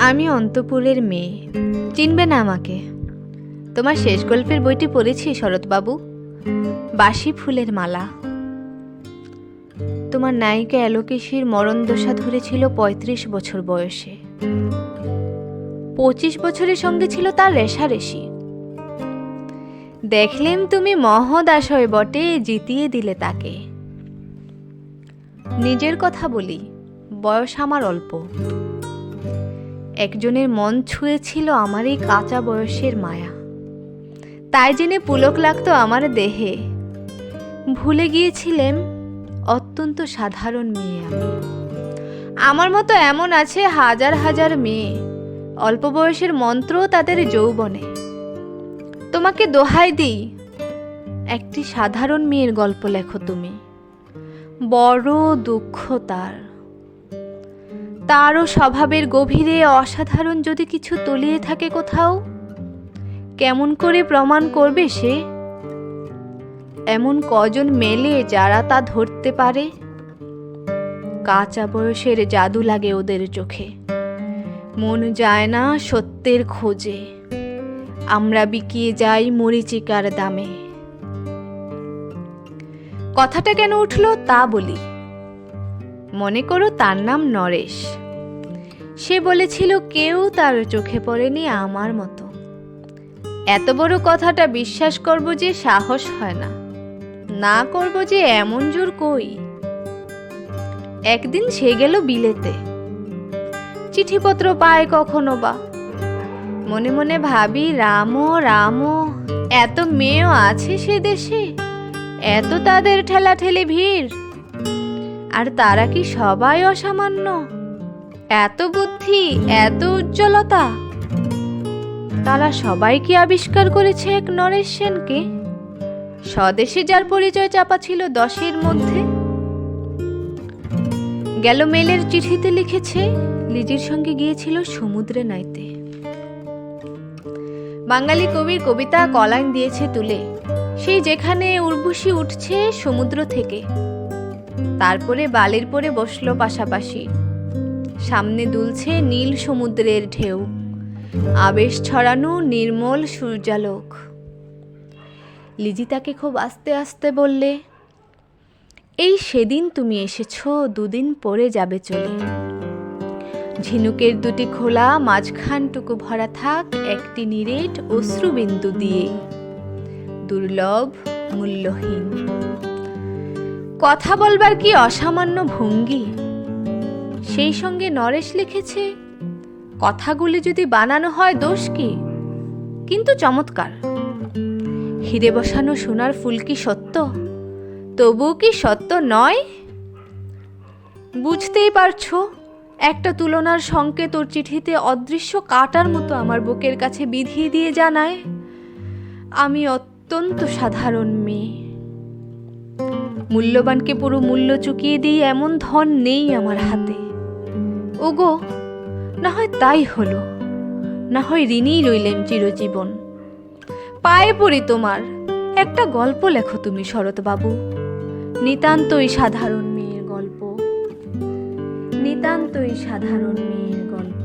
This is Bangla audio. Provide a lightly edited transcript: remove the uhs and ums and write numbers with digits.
আমি অন্তপুরের মেয়ে, চিনবে না আমাকে। তোমার শেষ গল্পের বইটি পড়েছি শরৎবাবু, বাসি ফুলের মালা। তোমার নায়িকা অ্যালোকেশির মরণদশা ধরেছিল ৩৫ বছর বয়সে। ২৫ বছরের সঙ্গে ছিল তার রেশারেশি। দেখলেম তুমি মহদাশয় বটে, জিতিয়ে দিলে তাকে। নিজের কথা বলি, বয়স আমার অল্প। একজনের মন ছুঁয়েছিল আমার এই কাঁচা বয়সের মায়া, তাই জেনে পুলক লাগতো আমার দেহে। ভুলে গিয়েছিলেম অত্যন্ত সাধারণ মেয়ে আমি। আমার মতো এমন আছে হাজার হাজার মেয়ে, অল্প বয়সের মন্ত্র তাদের যৌবনে। তোমাকে দোহাই দিই, একটি সাধারণ মেয়ের গল্প লেখো তুমি। বড় দুঃখ তারও স্বভাবের গভীরে অসাধারণ যদি কিছু তলিয়ে থাকে কোথাও, কেমন করে প্রমাণ করবে সে? এমন কজন মেলে যারা তা ধরতে পারে? কাঁচা বয়সের জাদু লাগে ওদের চোখে, মন যায় না সত্যের খোঁজে। আমরা বিকিয়ে যাই মরীচিকার দামে। কথাটা কেন উঠলো তা বলি। মনে করো তার নাম নরেশ। সে বলেছিল কেউ তার চোখে পড়েনি আমার মতো। এত বড় কথাটা বিশ্বাস করব যে সাহস হয় না, না করব যে এমন জোর কই। একদিন সে গেল বিলেতে, চিঠিপত্র পায় কখনো বা। মনে মনে ভাবি রামো রামো, এত মেয়েও আছে সে দেশে, এত তাদের ঠেলাঠেলি ভিড়, আর তারা কি সবাই অসামান্য? এত বুদ্ধি, এত উজ্জ্বলতা, তারা সবাই কি আবিষ্কার করেছে এক নরেশ সেনকে, স্বদেশে যার পরিচয় চাপা ছিল 10-এর মধ্যে? গেল মেলের চিঠিতে লিখেছে লিজির সঙ্গে গিয়েছিল সমুদ্রে নাইতে। বাঙালি কবির কবিতা কলাইন দিয়েছে তুলে, সেই যেখানে উর্বশী উঠছে সমুদ্র থেকে। তারপরে বালির পরে বসলো পাশাপাশি, সামনে দুলছে নীল সমুদ্রের ঢেউ, আবেশ ছড়ানো নির্মল সূর্যালোক। লিজি তাকে খুব আস্তে আস্তে বললে, এই সেদিন তুমি এসেছো, 2 দিন পরে যাবে চলে। ঝিনুকের 2টি খোলা, মাঝখানটুকু ভরা থাক একটি নিরেট অশ্রুবিন্দু দিয়ে, দুর্লভ মূল্যহীন। কথা বলবার কি অসামান্য ভঙ্গি! সেই সঙ্গে নরেশ লিখেছে, কথাগুলি যদি বানানো হয় দোষ কি, কিন্তু চমৎকার। হিরে বসানো সোনার ফুল কি সত্য, তবু কি সত্য নয়? বুঝতেই পারছো, একটা তুলনার সংকেত ওর চিঠিতে অদৃশ্য কাঁটার মতো আমার বুকের কাছে বিধিয়ে দিয়ে জানায়, আমি অত্যন্ত সাধারণ মেয়ে। মূল্যবানকে পুরো মূল্য চুকিয়ে দিই এমন ধন নেই আমার হাতে। ওগো, না হয় তাই হলো, না হয় ঋণেই রইলেম চিরজীবন। পায়ে পড়ি তোমার, একটা গল্প লেখো তুমি শরৎবাবু, নিতান্তই সাধারণ মেয়ের গল্প, নিতান্তই সাধারণ মেয়ের গল্প।